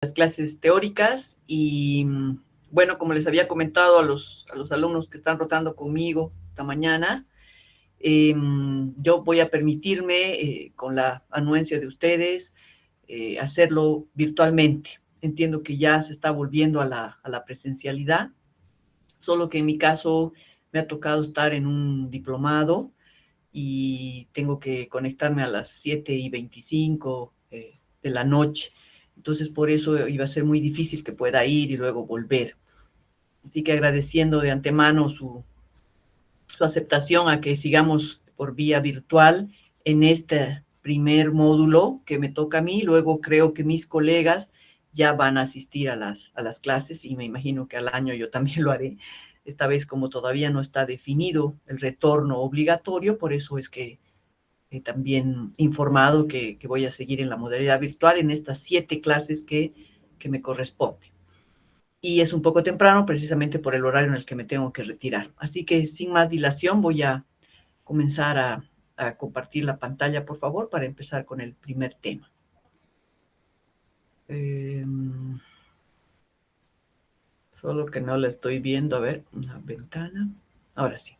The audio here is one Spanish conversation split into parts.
las clases teóricas y, bueno, como les había comentado a los alumnos que están rotando conmigo esta mañana, yo voy a permitirme, con la anuencia de ustedes, hacerlo virtualmente. Entiendo que ya se está volviendo a la presencialidad, solo que en mi caso me ha tocado estar en un diplomado y tengo que conectarme a las 7:25 de la noche. Entonces, por eso iba a ser muy difícil que pueda ir y luego volver. Así que agradeciendo de antemano su aceptación a que sigamos por vía virtual en este primer módulo que me toca a mí. Luego creo que mis colegas ya van a asistir a las clases y me imagino que al año yo también lo haré. Esta vez, como todavía no está definido el retorno obligatorio, por eso es que también informado que voy a seguir en la modalidad virtual en estas 7 clases que me corresponden. Y es un poco temprano precisamente por el horario en el que me tengo que retirar. Así que sin más dilación voy a comenzar a compartir la pantalla, por favor, para empezar con el primer tema. Solo que no la estoy viendo. A ver, una ventana. Ahora sí.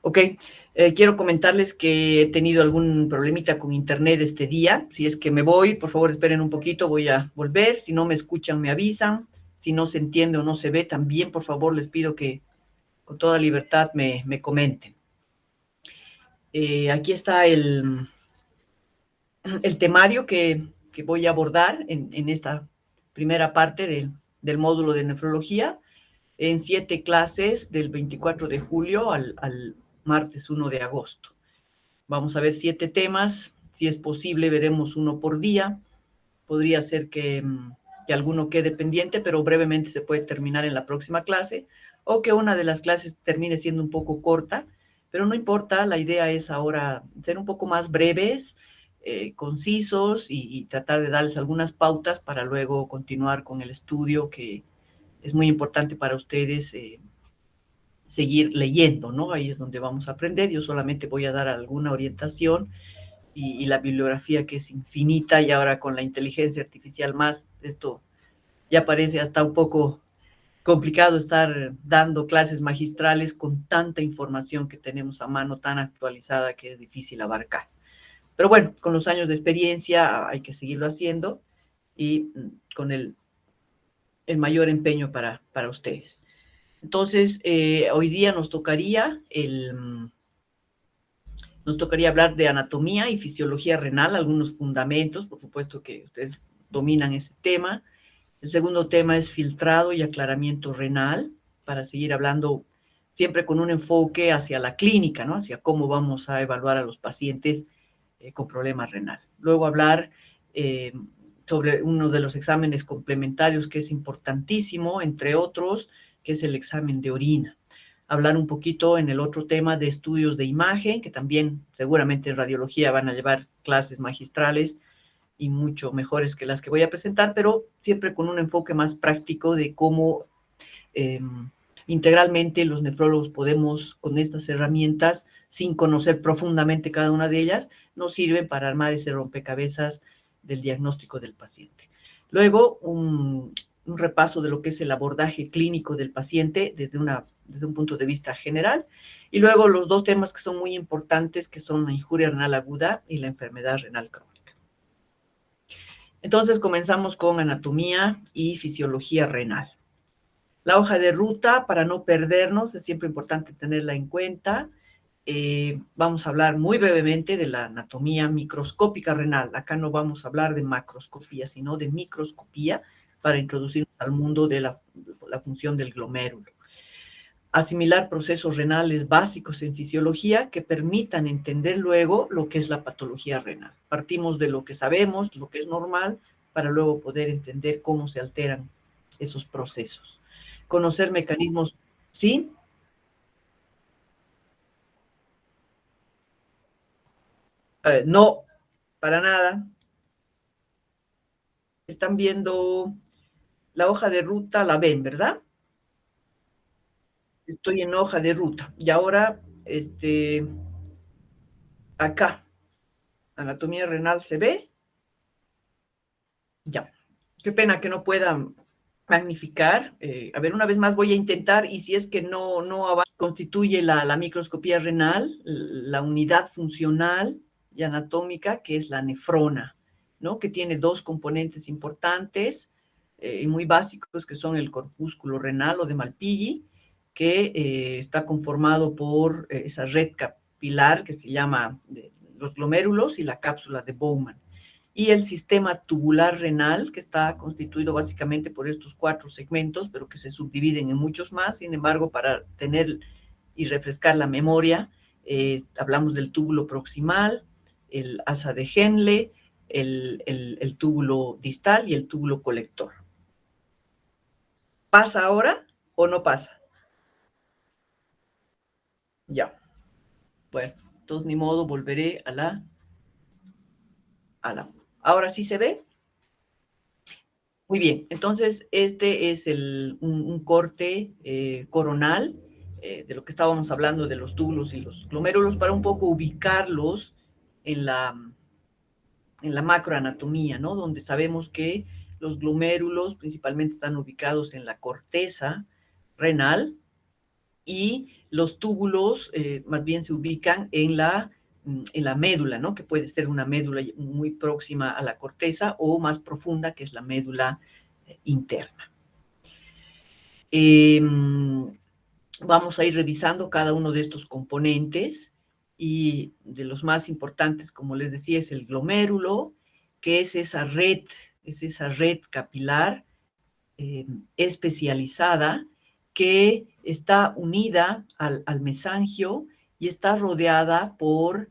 Ok, quiero comentarles que he tenido algún problemita con internet este día. Si es que me voy, por favor esperen un poquito, voy a volver. Si no me escuchan, me avisan. Si no se entiende o no se ve, también por favor les pido que con toda libertad me comenten. Aquí está el temario que voy a abordar en esta primera parte del módulo de nefrología en 7 clases del 24 de julio al martes 1 de agosto. Vamos a ver 7 temas, si es posible veremos uno por día, podría ser que alguno quede pendiente, pero brevemente se puede terminar en la próxima clase, o que una de las clases termine siendo un poco corta, pero no importa, la idea es ahora ser un poco más breves, concisos y tratar de darles algunas pautas para luego continuar con el estudio, que es muy importante para ustedes seguir leyendo, ¿no? Ahí es donde vamos a aprender. Yo solamente voy a dar alguna orientación y la bibliografía que es infinita, y ahora con la inteligencia artificial más, esto ya parece hasta un poco complicado estar dando clases magistrales con tanta información que tenemos a mano, tan actualizada, que es difícil abarcar. Pero bueno, con los años de experiencia hay que seguirlo haciendo y con el mayor empeño para ustedes. Entonces, hoy día nos tocaría hablar de anatomía y fisiología renal, algunos fundamentos, por supuesto que ustedes dominan ese tema. El segundo tema es filtrado y aclaramiento renal, para seguir hablando siempre con un enfoque hacia la clínica, ¿no? Hacia cómo vamos a evaluar a los pacientes con problema renal. Luego hablar sobre uno de los exámenes complementarios que es importantísimo, entre otros, que es el examen de orina. Hablar un poquito en el otro tema de estudios de imagen, que también seguramente en radiología van a llevar clases magistrales y mucho mejores que las que voy a presentar, pero siempre con un enfoque más práctico de cómo integralmente los nefrólogos podemos, con estas herramientas, sin conocer profundamente cada una de ellas, nos sirven para armar ese rompecabezas del diagnóstico del paciente. Luego, un repaso de lo que es el abordaje clínico del paciente desde un punto de vista general, y luego los 2 temas que son muy importantes, que son la injuria renal aguda y la enfermedad renal crónica. Entonces, comenzamos con anatomía y fisiología renal. La hoja de ruta, para no perdernos, es siempre importante tenerla en cuenta. Vamos a hablar muy brevemente de la anatomía microscópica renal. Acá no vamos a hablar de macroscopía, sino de microscopía, para introducirnos al mundo de la función del glomérulo. Asimilar procesos renales básicos en fisiología que permitan entender luego lo que es la patología renal. Partimos de lo que sabemos, lo que es normal, para luego poder entender cómo se alteran esos procesos. Conocer mecanismos, ¿sí? No, para nada. Están viendo la hoja de ruta, la ven, ¿verdad? Estoy en hoja de ruta. Y ahora, acá. Anatomía renal se ve. Ya. Qué pena que no pueda magnificar. A ver, una vez más voy a intentar, y si es que no constituye la microscopía renal, la unidad funcional y anatómica, que es la nefrona, ¿no? Que tiene dos componentes importantes y muy básicos, que son el corpúsculo renal o de Malpighi, que está conformado por esa red capilar que se llama los glomérulos y la cápsula de Bowman, y el sistema tubular renal, que está constituido básicamente por estos 4 segmentos, pero que se subdividen en muchos más. Sin embargo, para tener y refrescar la memoria, hablamos del túbulo proximal, el asa de Henle, el túbulo distal y el túbulo colector. ¿Pasa ahora o no pasa? Ya. Bueno, entonces ni modo, volveré a la... ¿Ahora sí se ve? Muy bien, entonces este es un corte coronal de lo que estábamos hablando de los túbulos y los glomérulos, para un poco ubicarlos en la macroanatomía, ¿no? Donde sabemos que los glomérulos principalmente están ubicados en la corteza renal, y los túbulos más bien se ubican en la médula, ¿no? Que puede ser una médula muy próxima a la corteza o más profunda, que es la médula interna. Vamos a ir revisando cada uno de estos componentes, y de los más importantes, como les decía, es el glomérulo, que es esa red capilar especializada que está unida al mesangio y está rodeada por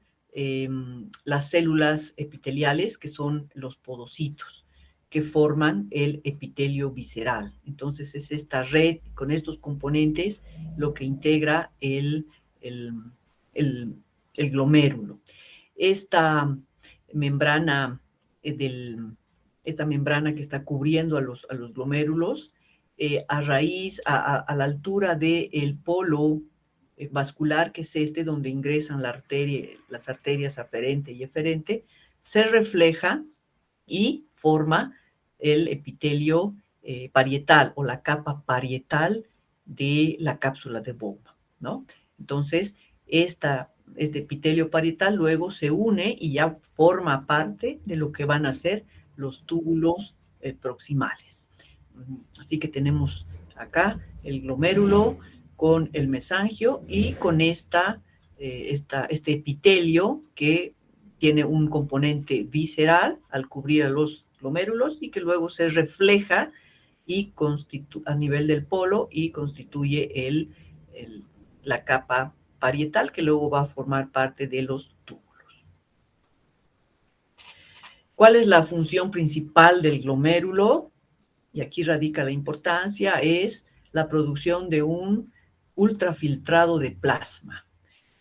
las células epiteliales, que son los podocitos, que forman el epitelio visceral. Entonces es esta red con estos componentes lo que integra el, el, el glomérulo. Esta membrana esta membrana que está cubriendo a los glomérulos, a la altura del polo vascular, que es donde ingresan las arterias aferente y eferente, se refleja y forma el epitelio parietal o la capa parietal de la cápsula de Bowman, ¿no? Entonces, este epitelio parietal luego se une y ya forma parte de lo que van a ser los túbulos proximales. Así que tenemos acá el glomérulo con el mesangio y con este epitelio que tiene un componente visceral al cubrir a los glomérulos y que luego se refleja y a nivel del polo y constituye la capa parietal, que luego va a formar parte de los túbulos. ¿Cuál es la función principal del glomérulo? Y aquí radica la importancia, es la producción de un ultrafiltrado de plasma.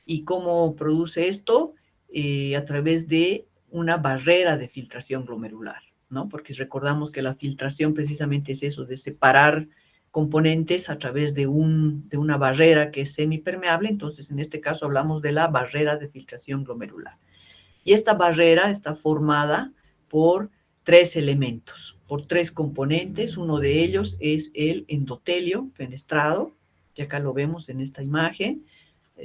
¿Y cómo produce esto? A través de una barrera de filtración glomerular, ¿no? Porque recordamos que la filtración precisamente es eso, de separar componentes a través de una barrera que es semipermeable. Entonces, en este caso hablamos de la barrera de filtración glomerular. Y esta barrera está formada por 3 elementos, por 3 componentes. Uno de ellos es el endotelio fenestrado, que acá lo vemos en esta imagen,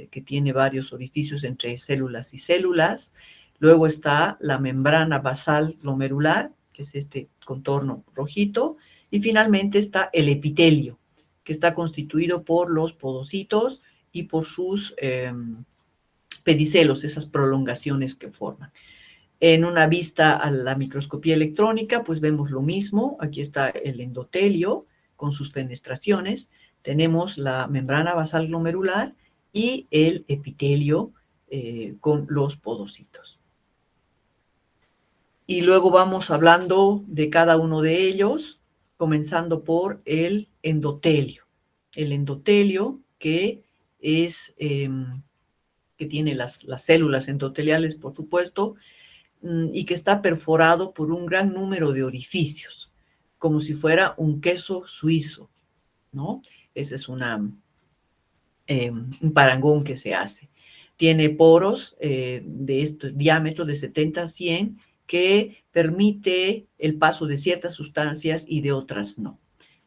que tiene varios orificios entre células y células. Luego está la membrana basal glomerular, que es este contorno rojito. Y finalmente está el epitelio, que está constituido por los podocitos y por sus pedicelos, esas prolongaciones que forman. En una vista a la microscopía electrónica, pues vemos lo mismo. Aquí está el endotelio con sus fenestraciones. Tenemos la membrana basal glomerular y el epitelio con los podocitos. Y luego vamos hablando de cada uno de ellos, comenzando por el endotelio. El endotelio que tiene las células endoteliales, por supuesto, y que está perforado por un gran número de orificios, como si fuera un queso suizo, ¿no? Ese es un parangón que se hace. Tiene poros de este diámetro de 70 a 100 que permite el paso de ciertas sustancias y de otras no.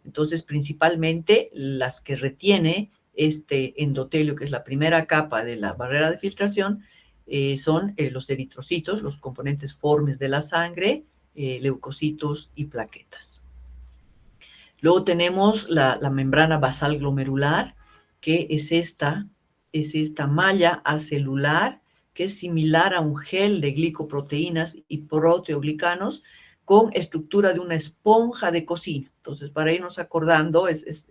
Entonces, principalmente las que retiene este endotelio, que es la primera capa de la barrera de filtración, son los eritrocitos, los componentes formes de la sangre, leucocitos y plaquetas. Luego tenemos la membrana basal glomerular, que es esta malla acelular, que es similar a un gel de glicoproteínas y proteoglicanos con estructura de una esponja de cocina. Entonces, para irnos acordando, es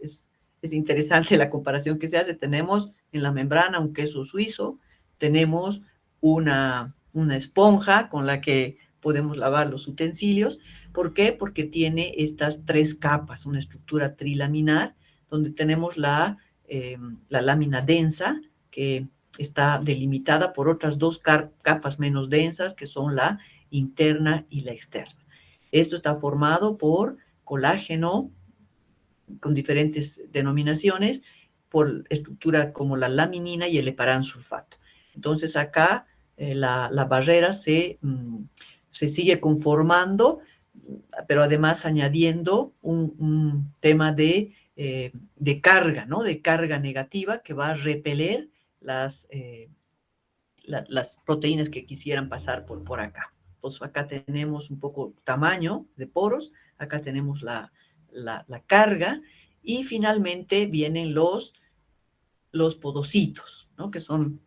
interesante la comparación que se hace. Tenemos en la membrana un queso suizo, tenemos una esponja con la que podemos lavar los utensilios. ¿Por qué? Porque tiene estas tres capas, una estructura trilaminar, donde tenemos la lámina densa, que está delimitada por otras dos capas menos densas, que son la interna y la externa. Esto está formado por colágeno con diferentes denominaciones, por estructura como la laminina y el heparansulfato. Entonces acá la barrera se sigue conformando, pero además añadiendo un tema de carga, ¿no? De carga negativa que va a repeler las proteínas que quisieran pasar por acá. Entonces acá tenemos un poco tamaño de poros, acá tenemos la carga, y finalmente vienen los podocitos, ¿no? Que son,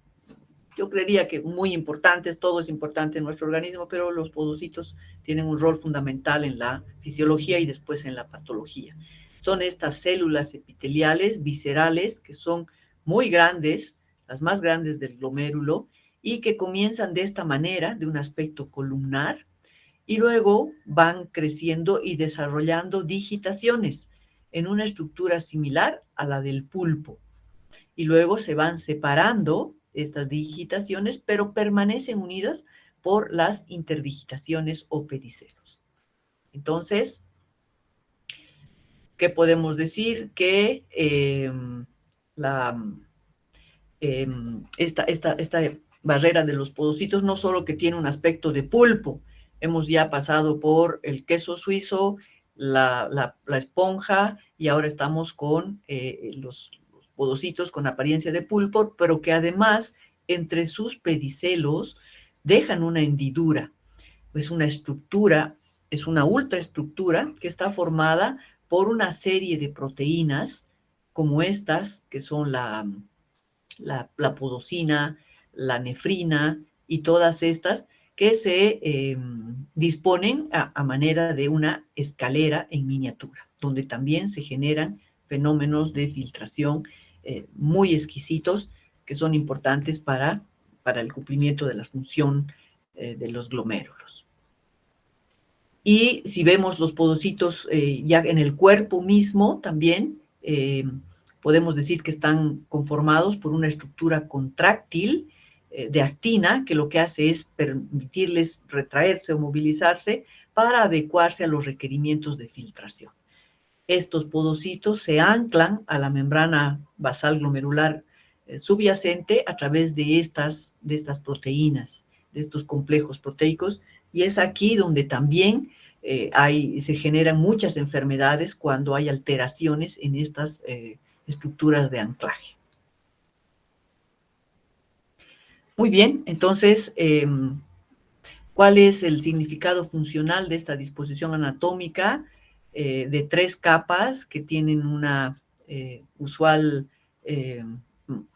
yo creería que muy importantes. Todo es importante en nuestro organismo, pero los podocitos tienen un rol fundamental en la fisiología y después en la patología. Son estas células epiteliales viscerales que son muy grandes, las más grandes del glomérulo, y que comienzan de esta manera, de un aspecto columnar, y luego van creciendo y desarrollando digitaciones en una estructura similar a la del pulpo. Y luego se van separando estas digitaciones, pero permanecen unidas por las interdigitaciones o pedicelos. Entonces, ¿qué podemos decir? Que esta barrera de los podocitos no solo que tiene un aspecto de pulpo, hemos ya pasado por el queso suizo, la esponja, y ahora estamos con los podocitos con apariencia de pulpo, pero que además entre sus pedicelos dejan una hendidura. Es una estructura, es una ultraestructura que está formada por una serie de proteínas como estas, que son la podocina, la nefrina y todas estas que se disponen a manera de una escalera en miniatura, donde también se generan fenómenos de filtración muy exquisitos que son importantes para el cumplimiento de la función de los glomérulos. Y si vemos los podocitos ya en el cuerpo mismo también, podemos decir que están conformados por una estructura contráctil de actina, que lo que hace es permitirles retraerse o movilizarse para adecuarse a los requerimientos de filtración. Estos podocitos se anclan a la membrana basal glomerular subyacente a través de estas proteínas, de estos complejos proteicos, y es aquí donde también se generan muchas enfermedades cuando hay alteraciones en estas estructuras de anclaje. Muy bien, entonces, ¿cuál es el significado funcional de esta disposición anatómica de tres capas que tienen una usual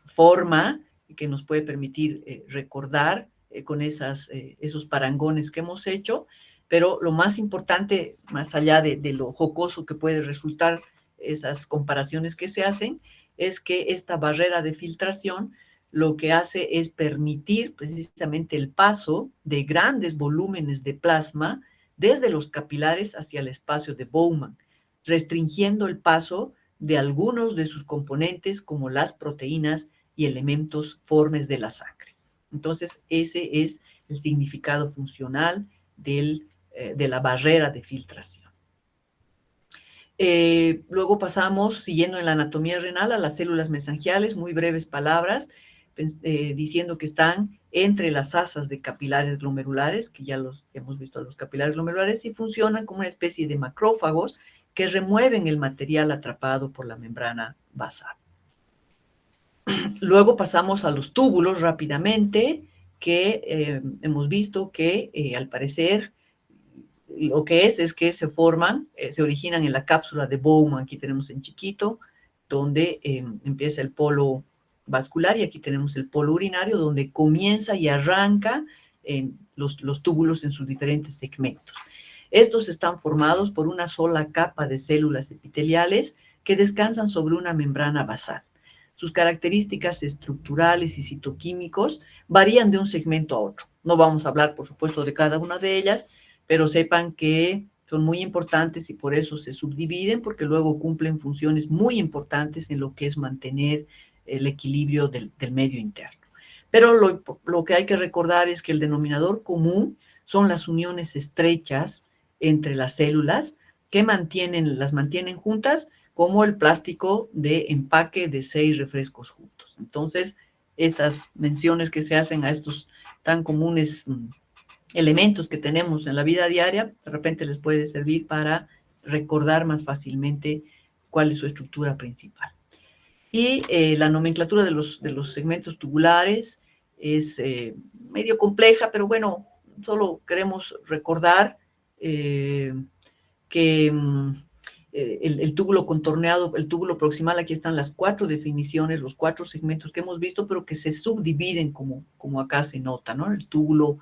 forma y que nos puede permitir recordar con esos parangones que hemos hecho? Pero lo más importante, más allá de lo jocoso que puede resultar esas comparaciones que se hacen, es que esta barrera de filtración lo que hace es permitir precisamente el paso de grandes volúmenes de plasma desde los capilares hacia el espacio de Bowman, restringiendo el paso de algunos de sus componentes como las proteínas y elementos formes de la sangre. Entonces, ese es el significado funcional de la barrera de filtración. Luego pasamos, siguiendo en la anatomía renal, a las células mesangiales, muy breves palabras. diciendo que están entre las asas de capilares glomerulares, que ya los hemos visto a los capilares glomerulares, y funcionan como una especie de macrófagos que remueven el material atrapado por la membrana basal. Luego pasamos a los túbulos rápidamente, que hemos visto que al parecer lo que es que se forman, se originan en la cápsula de Bowman, aquí tenemos en chiquito, donde empieza el polo vascular, y aquí tenemos el polo urinario, donde comienza y arranca los túbulos en sus diferentes segmentos. Estos están formados por una sola capa de células epiteliales que descansan sobre una membrana basal. Sus características estructurales y citoquímicos varían de un segmento a otro. No vamos a hablar, por supuesto, de cada una de ellas, pero sepan que son muy importantes y por eso se subdividen, porque luego cumplen funciones muy importantes en lo que es mantener el equilibrio del medio interno. Pero lo que hay que recordar es que el denominador común son las uniones estrechas entre las células que las mantienen juntas, como el plástico de empaque de 6 refrescos juntos. Entonces, esas menciones que se hacen a estos tan comunes elementos que tenemos en la vida diaria, de repente les puede servir para recordar más fácilmente cuál es su estructura principal. Y la nomenclatura de los segmentos tubulares es medio compleja, pero bueno, solo queremos recordar que el túbulo contorneado, el túbulo proximal, aquí están las 4 definiciones, los 4 segmentos que hemos visto, pero que se subdividen como acá se nota, ¿no? El túbulo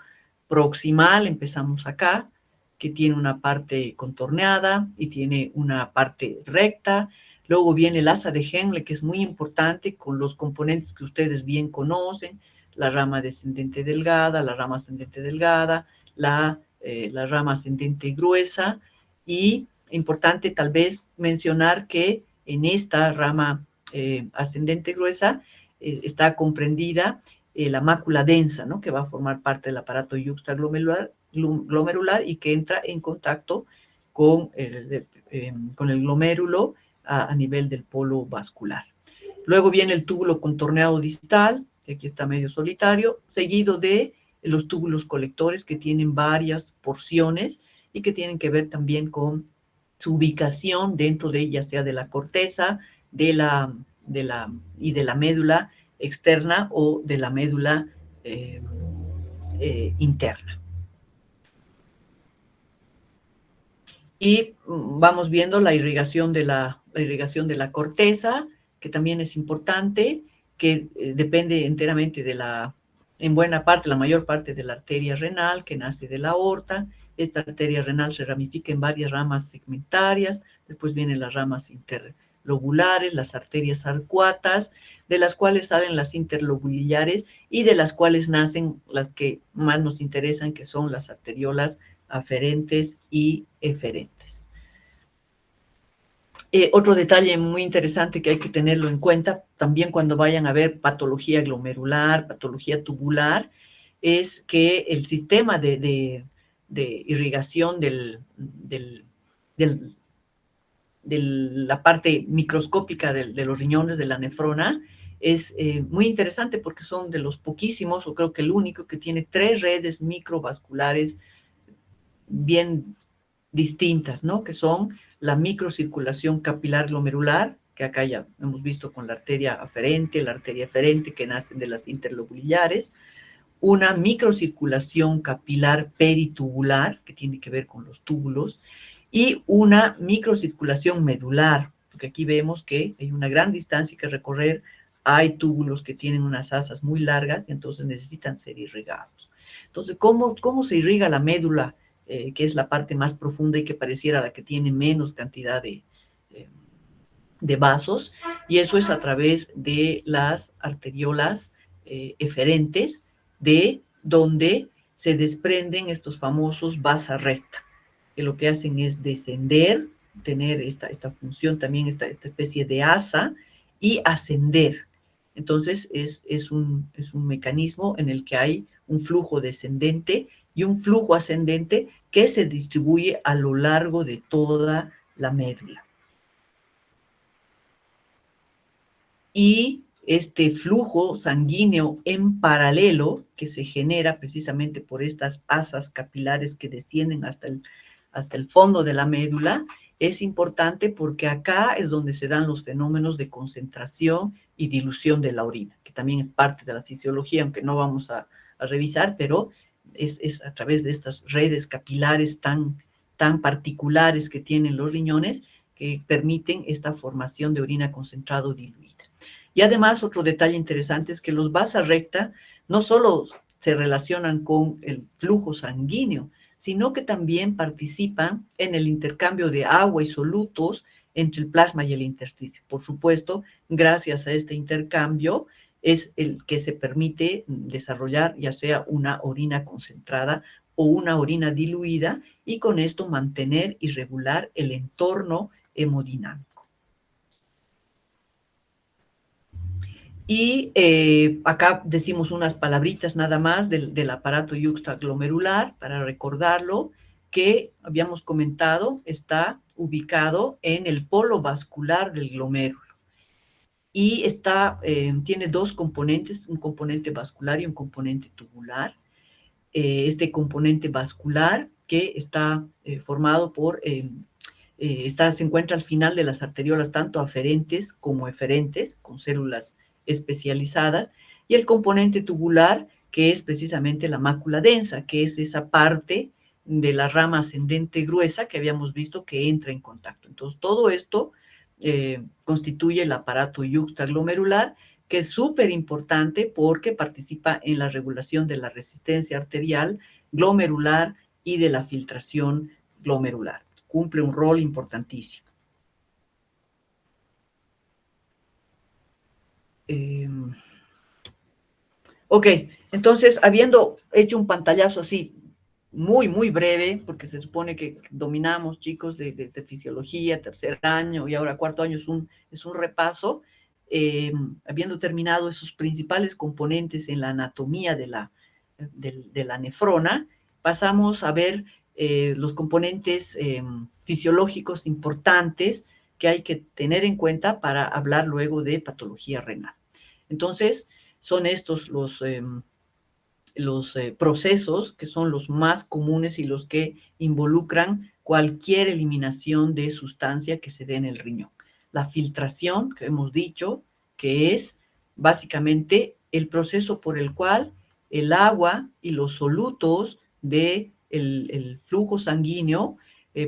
proximal, empezamos acá, que tiene una parte contorneada y tiene una parte recta. Luego viene el asa de Henle, que es muy importante, con los componentes que ustedes bien conocen, la rama descendente delgada, la rama ascendente delgada, la rama ascendente gruesa, y importante tal vez mencionar que en esta rama ascendente gruesa está comprendida la mácula densa, ¿no? Que va a formar parte del aparato yuxtaglomerular y que entra en contacto con el glomérulo a nivel del polo vascular. Luego viene el túbulo contorneado distal, que aquí está medio solitario, seguido de los túbulos colectores, que tienen varias porciones y que tienen que ver también con su ubicación dentro de ella, sea de la corteza, y de la médula externa o de la médula interna. Y vamos viendo la irrigación de la corteza, que también es importante, que depende enteramente en buena parte, la mayor parte de la arteria renal, que nace de la aorta. Esta arteria renal se ramifica en varias ramas segmentarias, después vienen las ramas interlobulares, las arterias arcuatas, de las cuales salen las interlobulares y de las cuales nacen las que más nos interesan, que son las arteriolas aferentes y eferentes. Otro detalle muy interesante que hay que tenerlo en cuenta también cuando vayan a ver patología glomerular, patología tubular, es que el sistema de irrigación de la parte microscópica de los riñones, de la nefrona, es muy interesante porque son de los poquísimos, o creo que el único, que tiene 3 redes microvasculares bien distintas, ¿no? Que son la microcirculación capilar glomerular, que acá ya hemos visto con la arteria aferente, la arteria eferente, que nacen de las interlobulares, una microcirculación capilar peritubular, que tiene que ver con los túbulos, y una microcirculación medular, porque aquí vemos que hay una gran distancia que recorrer, hay túbulos que tienen unas asas muy largas y entonces necesitan ser irrigados. Entonces, ¿cómo se irriga la médula, que es la parte más profunda y que pareciera la que tiene menos cantidad de vasos? Y eso es a través de las arteriolas eferentes, de donde se desprenden estos famosos vasa recta, que lo que hacen es descender, tener esta función también, esta especie de asa, y ascender. Entonces es un mecanismo en el que hay un flujo descendente y un flujo ascendente que se distribuye a lo largo de toda la médula. Y este flujo sanguíneo en paralelo que se genera precisamente por estas asas capilares que descienden hasta el fondo de la médula, es importante porque acá es donde se dan los fenómenos de concentración y dilución de la orina, que también es parte de la fisiología, aunque no vamos a revisar, pero es a través de estas redes capilares tan particulares que tienen los riñones que permiten esta formación de orina concentrada o diluida. Y además, otro detalle interesante es que los vasa recta no solo se relacionan con el flujo sanguíneo, sino que también participan en el intercambio de agua y solutos entre el plasma y el intersticio. Por supuesto, gracias a este intercambio es el que se permite desarrollar ya sea una orina concentrada o una orina diluida y con esto mantener y regular el entorno hemodinámico. Y acá decimos unas palabritas nada más del aparato yuxtaglomerular para recordarlo, que habíamos comentado está ubicado en el polo vascular del glomérulo y tiene dos componentes, un componente vascular y un componente tubular. Este componente vascular que está formado por, se encuentra al final de las arteriolas tanto aferentes como eferentes, con células especializadas, y el componente tubular, que es precisamente la mácula densa, que es esa parte de la rama ascendente gruesa que habíamos visto que entra en contacto. Entonces, todo esto constituye el aparato yuxtaglomerular, que es súper importante porque participa en la regulación de la resistencia arterial, glomerular y de la filtración glomerular. Cumple un rol importantísimo. Ok, entonces, habiendo hecho un pantallazo así muy breve, porque se supone que dominamos, chicos, de fisiología, tercer año y ahora cuarto año es un repaso, habiendo terminado esos principales componentes en la anatomía de la nefrona, pasamos a ver los componentes fisiológicos importantes que hay que tener en cuenta para hablar luego de patología renal. Entonces, son estos los procesos que son los más comunes y los que involucran cualquier eliminación de sustancia que se dé en el riñón. La filtración, que hemos dicho, que es básicamente el proceso por el cual el agua y los solutos del el flujo sanguíneo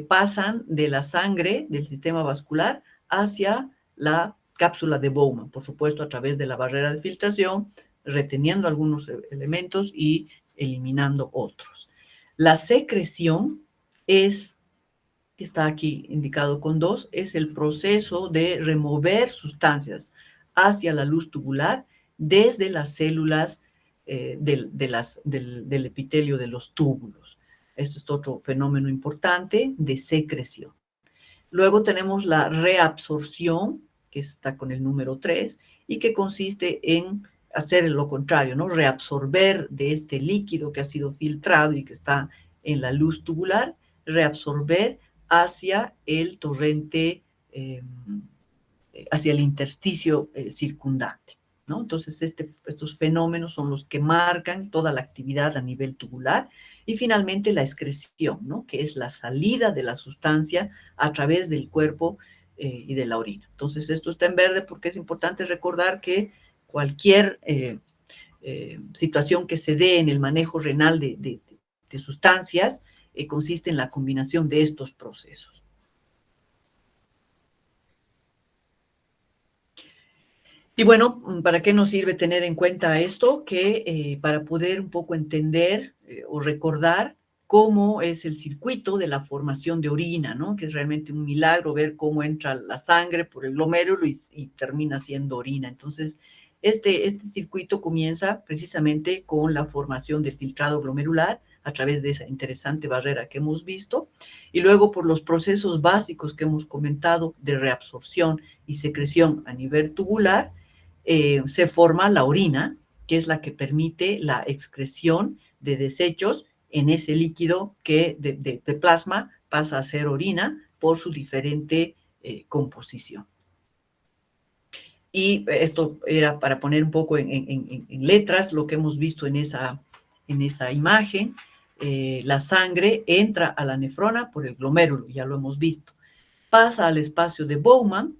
pasan de la sangre, del sistema vascular, hacia la cápsula de Bowman, por supuesto a través de la barrera de filtración, reteniendo algunos elementos y eliminando otros. La secreción es, que está aquí indicado con 2, es el proceso de remover sustancias hacia la luz tubular desde las células del epitelio de los túbulos. Esto es otro fenómeno importante de secreción. Luego tenemos la reabsorción, que está con el número 3, y que consiste en hacer lo contrario, ¿no? Reabsorber de este líquido que ha sido filtrado y que está en la luz tubular, reabsorber hacia el torrente, hacia el intersticio circundante, ¿no? Entonces, estos fenómenos son los que marcan toda la actividad a nivel tubular. Y finalmente la excreción, ¿no? Que es la salida de la sustancia a través del cuerpo y de la orina. Entonces, esto está en verde porque es importante recordar que cualquier situación que se dé en el manejo renal de sustancias consiste en la combinación de estos procesos. Y bueno, ¿para qué nos sirve tener en cuenta esto? Que para poder un poco entender o recordar cómo es el circuito de la formación de orina, ¿no? Que es realmente un milagro ver cómo entra la sangre por el glomérulo y termina siendo orina. Entonces, este circuito comienza precisamente con la formación del filtrado glomerular a través de esa interesante barrera que hemos visto, y luego por los procesos básicos que hemos comentado de reabsorción y secreción a nivel tubular, se forma la orina, que es la que permite la excreción de desechos en ese líquido que de plasma pasa a ser orina por su diferente composición. Y esto era para poner un poco en letras lo que hemos visto en esa imagen. La sangre entra a la nefrona por el glomérulo, ya lo hemos visto. Pasa al espacio de Bowman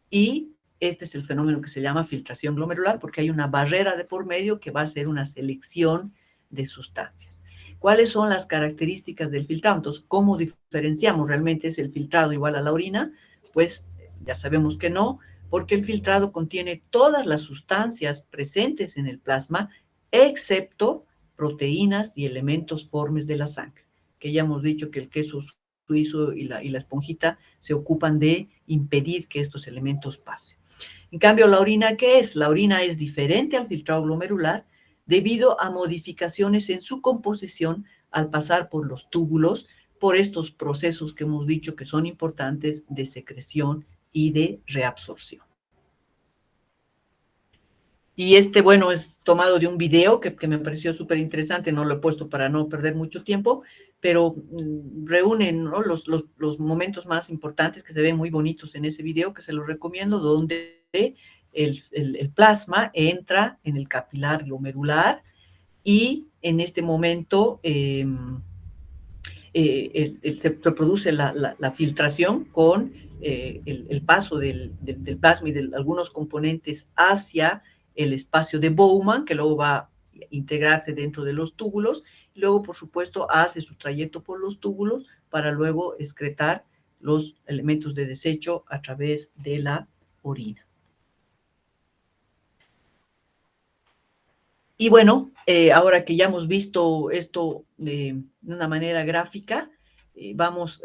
y este es el fenómeno que se llama filtración glomerular, porque hay una barrera de por medio que va a hacer una selección de sustancias. ¿Cuáles son las características del filtrado? Entonces, ¿cómo diferenciamos? ¿Realmente es el filtrado igual a la orina? Pues ya sabemos que no, porque el filtrado contiene todas las sustancias presentes en el plasma, excepto proteínas y elementos formes de la sangre, que ya hemos dicho que el queso suizo y la esponjita se ocupan de impedir que estos elementos pasen. En cambio, la orina, ¿qué es? La orina es diferente al filtrado glomerular debido a modificaciones en su composición al pasar por los túbulos, por estos procesos que hemos dicho que son importantes de secreción y de reabsorción. Y bueno, es tomado de un video que me pareció súper interesante, no lo he puesto para no perder mucho tiempo, pero reúne, ¿no?, los momentos más importantes que se ven muy bonitos en ese video, que se los recomiendo, donde el plasma entra en el capilar glomerular y en este momento se produce la filtración con el paso del plasma y de algunos componentes hacia el espacio de Bowman, que luego va a integrarse dentro de los túbulos, y luego, por supuesto, hace su trayecto por los túbulos para luego excretar los elementos de desecho a través de la orina. Y bueno, ahora que ya hemos visto esto de una manera gráfica, vamos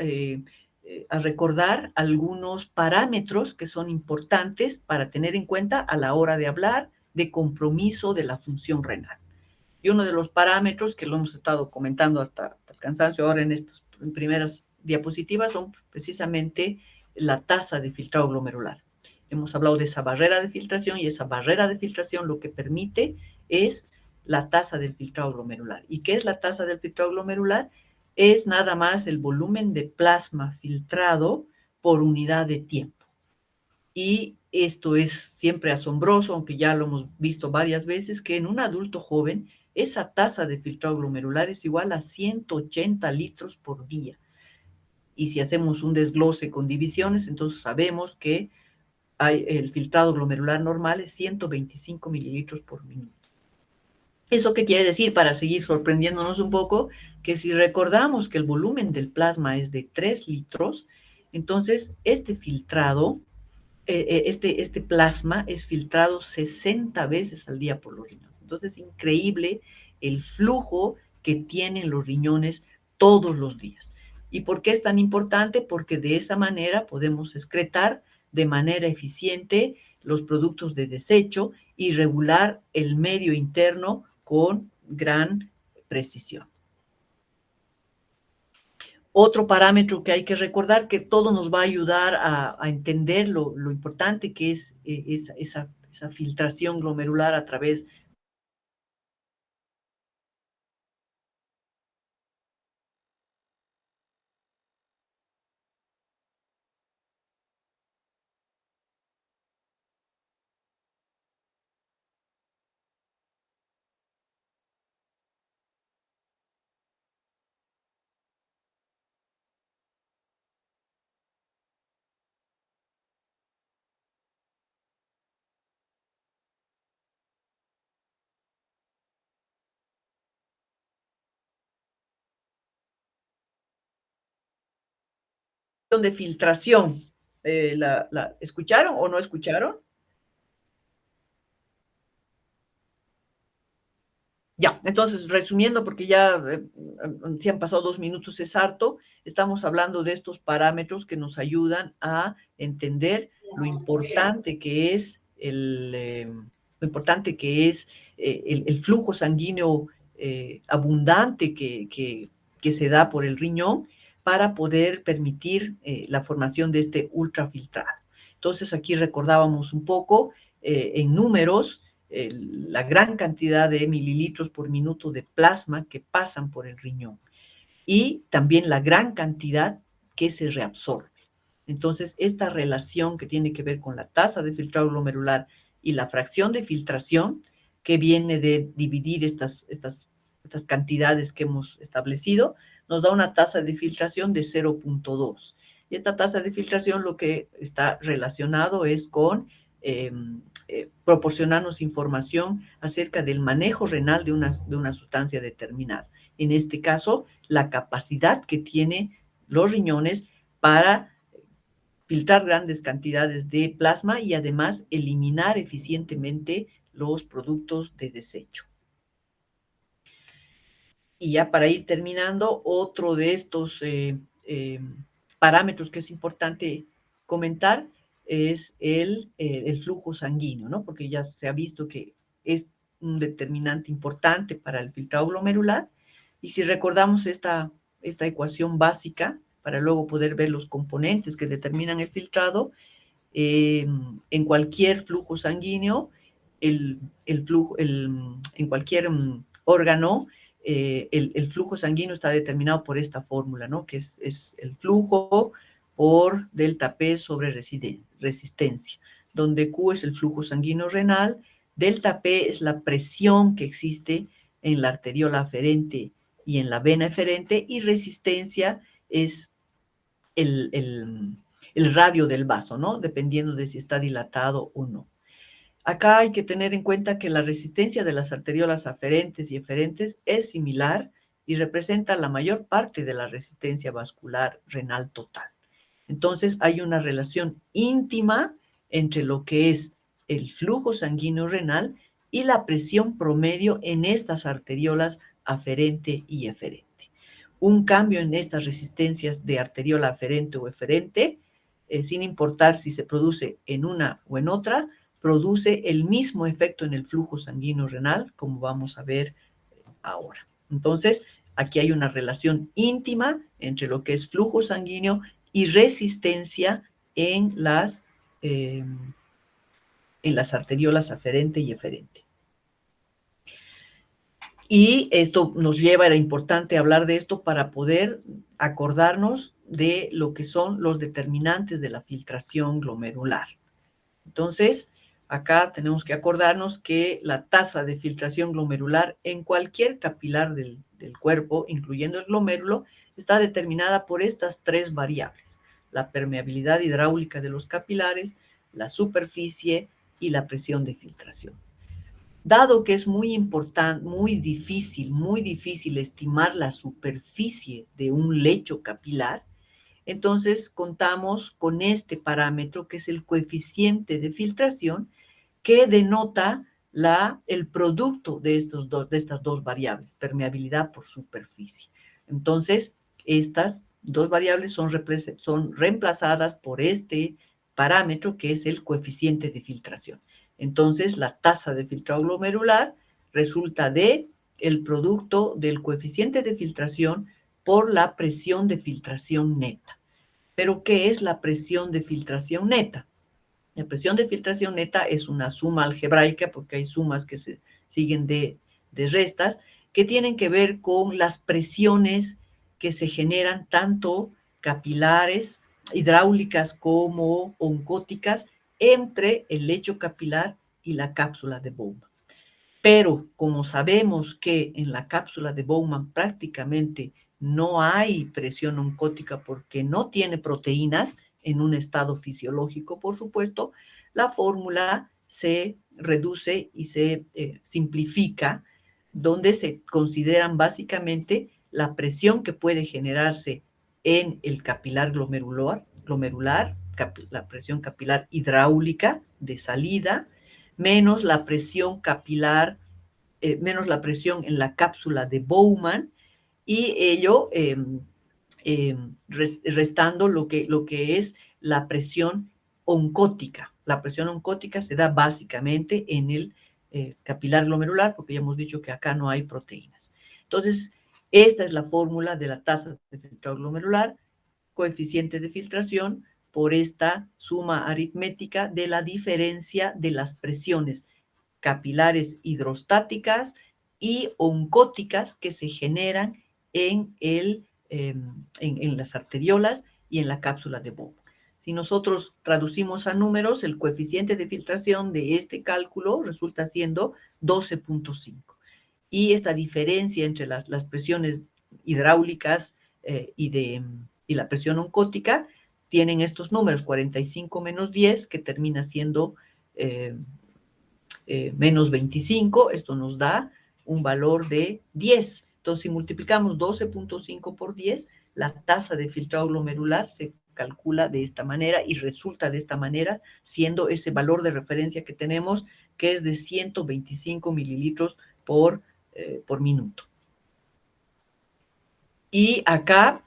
a recordar algunos parámetros que son importantes para tener en cuenta a la hora de hablar de compromiso de la función renal. Y uno de los parámetros que lo hemos estado comentando hasta el cansancio ahora en estas primeras diapositivas son precisamente la tasa de filtrado glomerular. Hemos hablado de esa barrera de filtración y esa barrera de filtración lo que permite es la tasa del filtrado glomerular. ¿Y qué es la tasa del filtrado glomerular? Es nada más el volumen de plasma filtrado por unidad de tiempo. Y esto es siempre asombroso, aunque ya lo hemos visto varias veces, que en un adulto joven esa tasa de filtrado glomerular es igual a 180 litros por día. Y si hacemos un desglose con divisiones, entonces sabemos que el filtrado glomerular normal es 125 mililitros por minuto. ¿Eso qué quiere decir? Para seguir sorprendiéndonos un poco, que si recordamos que el volumen del plasma es de 3 litros, entonces este filtrado, este plasma es filtrado 60 veces al día por los riñones. Entonces es increíble el flujo que tienen los riñones todos los días. ¿Y por qué es tan importante? Porque de esa manera podemos excretar de manera eficiente los productos de desecho y regular el medio interno con gran precisión. Otro parámetro que hay que recordar, que todo nos va a ayudar a entender lo importante que es esa filtración glomerular a través de filtración. ¿Escucharon o no escucharon? Ya, entonces, resumiendo, porque ya si han pasado 2 minutos es harto, estamos hablando de estos parámetros que nos ayudan a entender lo importante que es el flujo sanguíneo abundante que se da por el riñón para poder permitir la formación de este ultrafiltrado. Entonces, aquí recordábamos un poco en números la gran cantidad de mililitros por minuto de plasma que pasan por el riñón y también la gran cantidad que se reabsorbe. Entonces, esta relación que tiene que ver con la tasa de filtrado glomerular y la fracción de filtración, que viene de dividir estas cantidades que hemos establecido, nos da una tasa de filtración de 0.2. Y esta tasa de filtración lo que está relacionado es con proporcionarnos información acerca del manejo renal de una sustancia determinada. En este caso, la capacidad que tienen los riñones para filtrar grandes cantidades de plasma y además eliminar eficientemente los productos de desecho. Y ya para ir terminando, otro de estos parámetros que es importante comentar es el flujo sanguíneo, ¿no? Porque ya se ha visto que es un determinante importante para el filtrado glomerular. Y si recordamos esta ecuación básica, para luego poder ver los componentes que determinan el filtrado, en cualquier flujo sanguíneo, en cualquier órgano, el flujo sanguíneo está determinado por esta fórmula, ¿no? Que es el flujo por delta P sobre resistencia, donde Q es el flujo sanguíneo renal, delta P es la presión que existe en la arteriola aferente y en la vena eferente, y resistencia es el radio del vaso, ¿no? Dependiendo de si está dilatado o no. Acá hay que tener en cuenta que la resistencia de las arteriolas aferentes y eferentes es similar y representa la mayor parte de la resistencia vascular renal total. Entonces, hay una relación íntima entre lo que es el flujo sanguíneo renal y la presión promedio en estas arteriolas aferente y eferente. Un cambio en estas resistencias de arteriola aferente o eferente, sin importar si se produce en una o en otra, produce el mismo efecto en el flujo sanguíneo renal, como vamos a ver ahora. Entonces, aquí hay una relación íntima entre lo que es flujo sanguíneo y resistencia en las arteriolas aferente y eferente. Y esto nos lleva, era importante hablar de esto para poder acordarnos de lo que son los determinantes de la filtración glomerular. Entonces, acá tenemos que acordarnos que la tasa de filtración glomerular en cualquier capilar del cuerpo, incluyendo el glomérulo, está determinada por estas tres variables: la permeabilidad hidráulica de los capilares, la superficie y la presión de filtración. Dado que es muy importante, muy difícil estimar la superficie de un lecho capilar, entonces contamos con este parámetro que es el coeficiente de filtración, que denota el producto de estas dos variables, permeabilidad por superficie. Entonces, estas dos variables son reemplazadas por este parámetro que es el coeficiente de filtración. Entonces, la tasa de filtrado glomerular resulta de el producto del coeficiente de filtración por la presión de filtración neta. ¿Pero qué es la presión de filtración neta? La presión de filtración neta es una suma algebraica, porque hay sumas que se siguen de restas, que tienen que ver con las presiones que se generan tanto capilares, hidráulicas como oncóticas, entre el lecho capilar y la cápsula de Bowman. Pero como sabemos que en la cápsula de Bowman prácticamente no hay presión oncótica porque no tiene proteínas en un estado fisiológico, por supuesto, la fórmula se reduce y se simplifica, donde se consideran básicamente la presión que puede generarse en el capilar glomerular, la presión capilar hidráulica de salida, menos la presión capilar, menos la presión en la cápsula de Bowman, y ello restando lo que es la presión oncótica. La presión oncótica se da básicamente en el capilar glomerular, porque ya hemos dicho que acá no hay proteínas. Entonces, esta es la fórmula de la tasa de filtrado glomerular, coeficiente de filtración, por esta suma aritmética de la diferencia de las presiones capilares hidrostáticas y oncóticas que se generan en las arteriolas y en la cápsula de Bowman. Si nosotros traducimos a números, el coeficiente de filtración de este cálculo resulta siendo 12.5. Y esta diferencia entre las presiones hidráulicas y la presión oncótica tienen estos números, 45 menos 10, que termina siendo menos 25. Esto nos da un valor de 10. Entonces, si multiplicamos 12.5 por 10, la tasa de filtrado glomerular se calcula de esta manera y resulta de esta manera, siendo ese valor de referencia que tenemos, que es de 125 mililitros por minuto. Y acá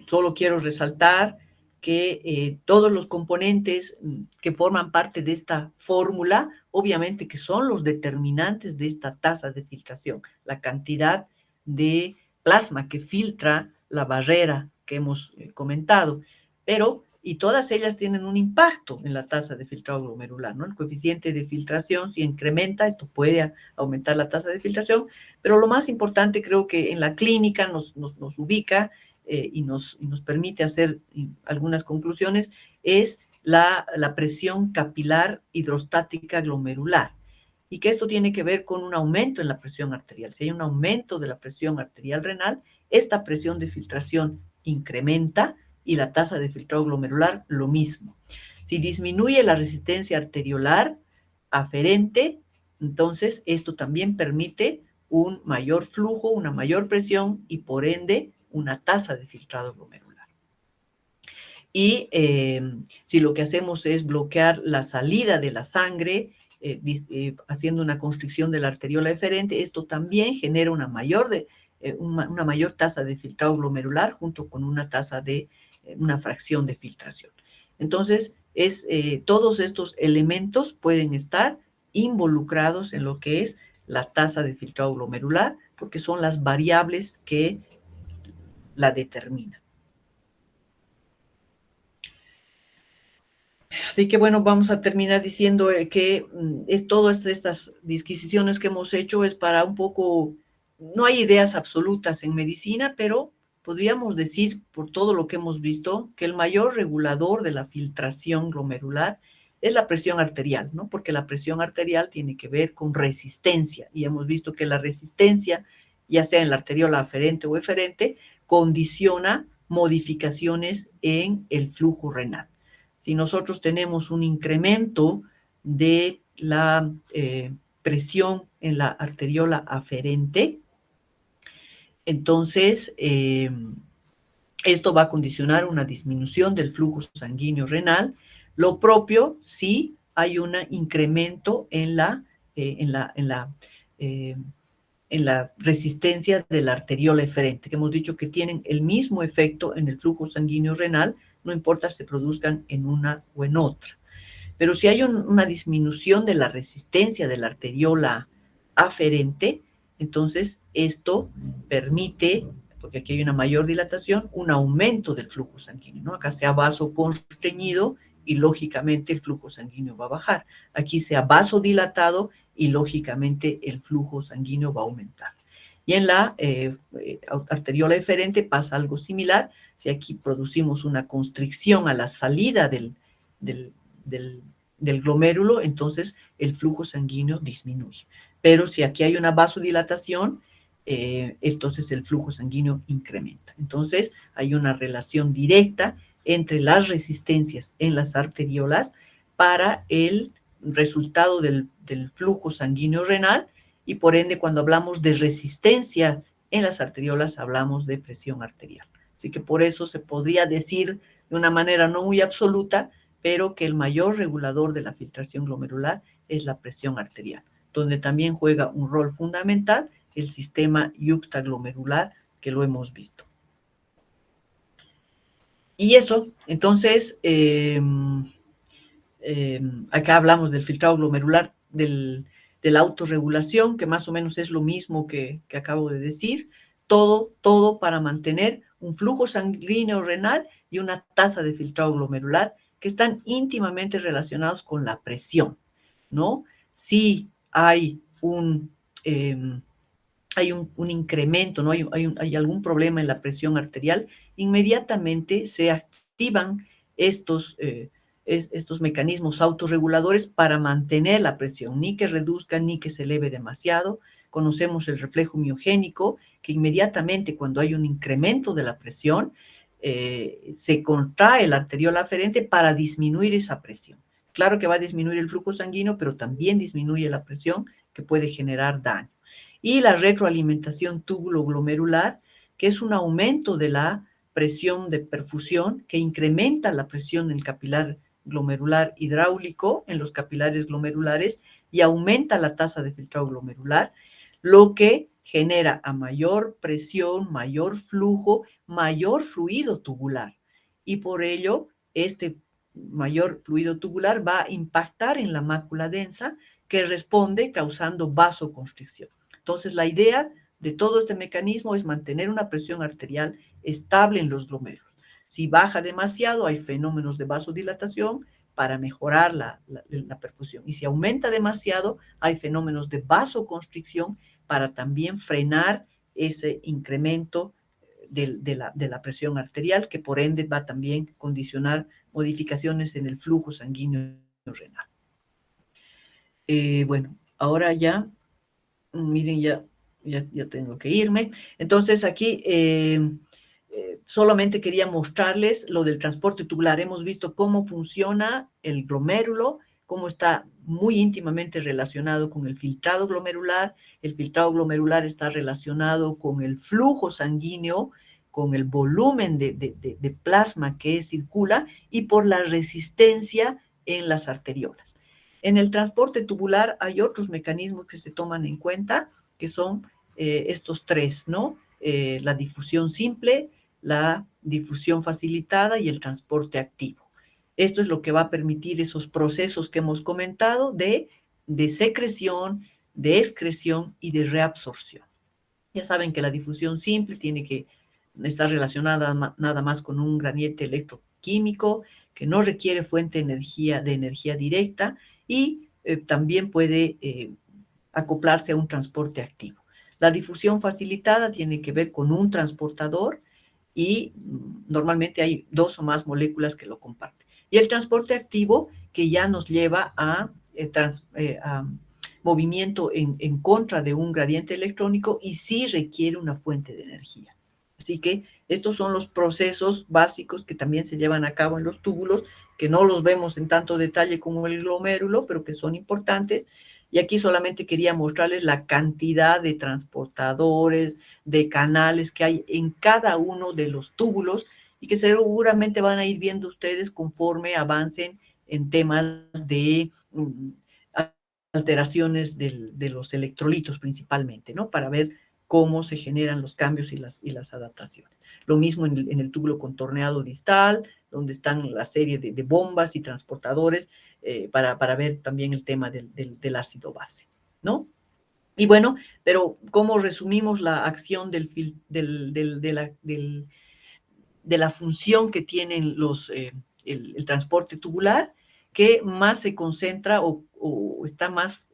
solo quiero resaltar que todos los componentes que forman parte de esta fórmula, obviamente que son los determinantes de esta tasa de filtración, la cantidad de plasma que filtra la barrera que hemos comentado, pero y todas ellas tienen un impacto en la tasa de filtrado glomerular, ¿no? El coeficiente de filtración, si incrementa, esto puede aumentar la tasa de filtración, pero lo más importante creo que en la clínica nos ubica y nos permite hacer algunas conclusiones, es la presión capilar hidrostática glomerular, y que esto tiene que ver con un aumento en la presión arterial. Si hay un aumento de la presión arterial renal, esta presión de filtración incrementa y la tasa de filtrado glomerular lo mismo. Si disminuye la resistencia arteriolar aferente, entonces esto también permite un mayor flujo, una mayor presión y por ende una tasa de filtrado glomerular. Y si lo que hacemos es bloquear la salida de la sangre, haciendo una constricción de la arteriola eferente, esto también genera una mayor tasa de filtrado glomerular junto con una tasa de una fracción de filtración. Entonces, todos estos elementos pueden estar involucrados en lo que es la tasa de filtrado glomerular, porque son las variables que la determinan. Así que bueno, vamos a terminar diciendo que todas estas disquisiciones que hemos hecho es para un poco, no hay ideas absolutas en medicina, pero podríamos decir, por todo lo que hemos visto, que el mayor regulador de la filtración glomerular es la presión arterial, ¿no? Porque la presión arterial tiene que ver con resistencia, y hemos visto que la resistencia, ya sea en la arteriola aferente o eferente, condiciona modificaciones en el flujo renal. Si nosotros tenemos un incremento de la presión en la arteriola aferente, entonces esto va a condicionar una disminución del flujo sanguíneo renal. Lo propio si hay un incremento en la resistencia de la arteriola eferente, que hemos dicho que tienen el mismo efecto en el flujo sanguíneo renal, no importa si se produzcan en una o en otra. Pero si hay una disminución de la resistencia de la arteriola aferente, entonces esto permite, porque aquí hay una mayor dilatación, un aumento del flujo sanguíneo, ¿no? Acá se ha vasoconstreñido y lógicamente el flujo sanguíneo va a bajar. Aquí se ha vasodilatado y lógicamente el flujo sanguíneo va a aumentar. Y en la arteriola eferente pasa algo similar. Si aquí producimos una constricción a la salida del glomérulo, entonces el flujo sanguíneo disminuye. Pero si aquí hay una vasodilatación, entonces el flujo sanguíneo incrementa. Entonces hay una relación directa entre las resistencias en las arteriolas para el resultado del flujo sanguíneo renal, y por ende cuando hablamos de resistencia en las arteriolas hablamos de presión arterial. Así que por eso se podría decir de una manera no muy absoluta, pero que el mayor regulador de la filtración glomerular es la presión arterial, donde también juega un rol fundamental el sistema yuxtaglomerular, que lo hemos visto. Y eso, entonces, acá hablamos del filtrado glomerular, de la autorregulación, que más o menos es lo mismo que acabo de decir, todo para mantener un flujo sanguíneo renal y una tasa de filtrado glomerular que están íntimamente relacionados con la presión, ¿no? Si hay un incremento, ¿no? Hay algún problema en la presión arterial, inmediatamente se activan estos, estos mecanismos autorreguladores para mantener la presión, ni que reduzca ni que se eleve demasiado. Conocemos el reflejo miogénico, que inmediatamente cuando hay un incremento de la presión, se contrae la arteriola aferente para disminuir esa presión. Claro que va a disminuir el flujo sanguíneo, pero también disminuye la presión, que puede generar daño. Y la retroalimentación túbulo-glomerular, que es un aumento de la presión de perfusión que incrementa la presión del capilar glomerular hidráulico en los capilares glomerulares y aumenta la tasa de filtrado glomerular, lo que genera a mayor presión, mayor flujo, mayor fluido tubular. Y por ello, este mayor fluido tubular va a impactar en la mácula densa, que responde causando vasoconstricción. Entonces, la idea de todo este mecanismo es mantener una presión arterial estable en los glomérulos. Si baja demasiado, hay fenómenos de vasodilatación para mejorar la perfusión. Y si aumenta demasiado, hay fenómenos de vasoconstricción para también frenar ese incremento de la presión arterial, que por ende va a también condicionar modificaciones en el flujo sanguíneo renal. Bueno, ahora ya, miren, ya tengo que irme. Entonces aquí solamente quería mostrarles lo del transporte tubular. Hemos visto cómo funciona el glomérulo, cómo está muy íntimamente relacionado con el filtrado glomerular. El filtrado glomerular está relacionado con el flujo sanguíneo, con el volumen de plasma que circula y por la resistencia en las arteriolas. En el transporte tubular hay otros mecanismos que se toman en cuenta, que son estos tres, ¿no? La difusión simple, la difusión facilitada y el transporte activo. Esto es lo que va a permitir esos procesos que hemos comentado de secreción, de excreción y de reabsorción. Ya saben que la difusión simple tiene que estar relacionada nada más con un gradiente electroquímico que no requiere fuente de energía directa y también puede acoplarse a un transporte activo. La difusión facilitada tiene que ver con un transportador y normalmente hay dos o más moléculas que lo comparten. Y el transporte activo, que ya nos lleva a movimiento en contra de un gradiente electrónico y sí requiere una fuente de energía. Así que estos son los procesos básicos que también se llevan a cabo en los túbulos, que no los vemos en tanto detalle como el glomérulo, pero que son importantes. Y aquí solamente quería mostrarles la cantidad de transportadores, de canales que hay en cada uno de los túbulos y que seguramente van a ir viendo ustedes conforme avancen en temas de alteraciones de los electrolitos principalmente, ¿no? Para ver cómo se generan los cambios y las adaptaciones. Lo mismo en el túbulo contorneado distal, donde están la serie de bombas y transportadores para ver también el tema del ácido base, ¿no? Y bueno, pero ¿cómo resumimos la acción de la función que tienen el transporte tubular? Que más se concentra o está más,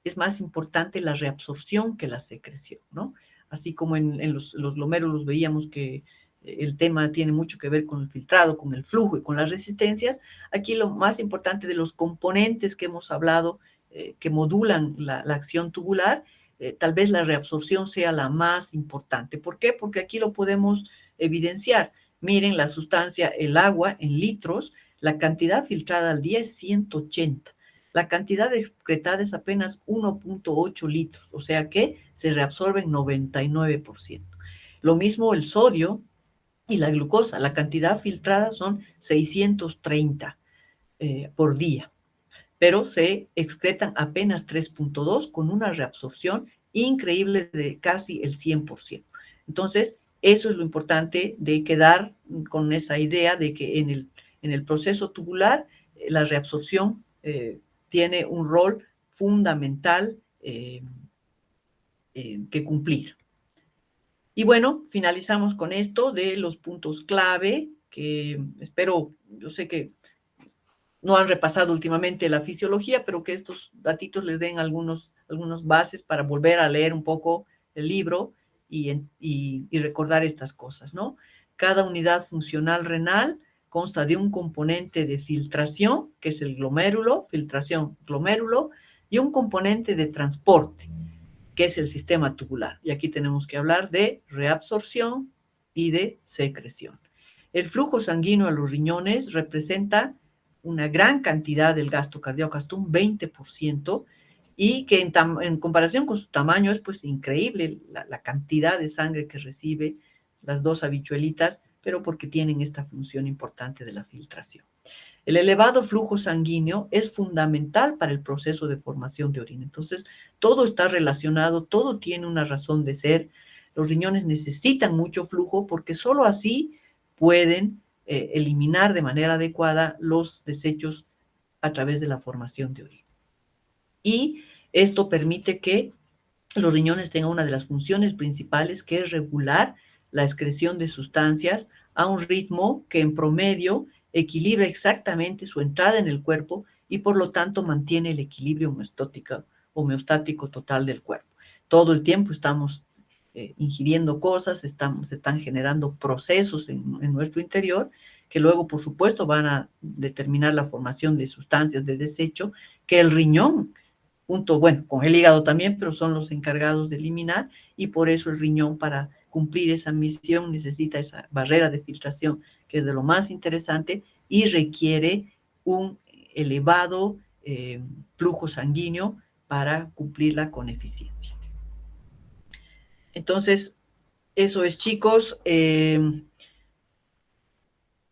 es más importante la reabsorción que la secreción, ¿no? Así como en los glomérulos veíamos que el tema tiene mucho que ver con el filtrado, con el flujo y con las resistencias, aquí lo más importante de los componentes que hemos hablado que modulan la acción tubular, tal vez la reabsorción sea la más importante. ¿Por qué? Porque aquí lo podemos evidenciar. Miren la sustancia, el agua en litros, la cantidad filtrada al día es 180. La cantidad excretada es apenas 1.8 litros, o sea que se reabsorben 99%. Lo mismo el sodio y la glucosa, la cantidad filtrada son 630 por día, pero se excretan apenas 3.2 con una reabsorción increíble de casi el 100%. Entonces, eso es lo importante de quedar con esa idea de que en el proceso tubular la reabsorción tiene un rol fundamental que cumplir. Y bueno, finalizamos con esto de los puntos clave que espero, yo sé que no han repasado últimamente la fisiología, pero que estos datitos les den algunos bases para volver a leer un poco el libro y recordar estas cosas, ¿no? Cada unidad funcional renal consta de un componente de filtración, que es el glomérulo, filtración, glomérulo, y un componente de transporte, que es el sistema tubular. Y aquí tenemos que hablar de reabsorción y de secreción. El flujo sanguíneo a los riñones representa una gran cantidad del gasto cardíaco, hasta un 20%, y que en comparación con su tamaño es pues increíble la cantidad de sangre que recibe las dos habichuelitas, pero porque tienen esta función importante de la filtración. El elevado flujo sanguíneo es fundamental para el proceso de formación de orina. Entonces, todo está relacionado, todo tiene una razón de ser. Los riñones necesitan mucho flujo porque solo así pueden eliminar de manera adecuada los desechos a través de la formación de orina. Y esto permite que los riñones tengan una de las funciones principales, que es regular la excreción de sustancias a un ritmo que en promedio equilibra exactamente su entrada en el cuerpo y por lo tanto mantiene el equilibrio homeostático total del cuerpo. Todo el tiempo estamos ingiriendo cosas, se están generando procesos en nuestro interior que luego, por supuesto, van a determinar la formación de sustancias de desecho que el riñón junto, bueno, con el hígado también, pero son los encargados de eliminar, y por eso el riñón, para cumplir esa misión, necesita esa barrera de filtración, que es de lo más interesante, y requiere un elevado flujo sanguíneo para cumplirla con eficiencia. Entonces, eso es, chicos.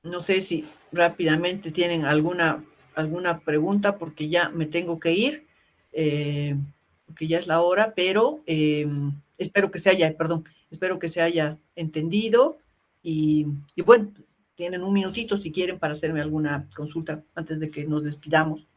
No sé si rápidamente tienen alguna pregunta, porque ya me tengo que ir, porque ya es la hora, pero espero que se haya entendido y bueno, tienen un minutito si quieren para hacerme alguna consulta antes de que nos despidamos.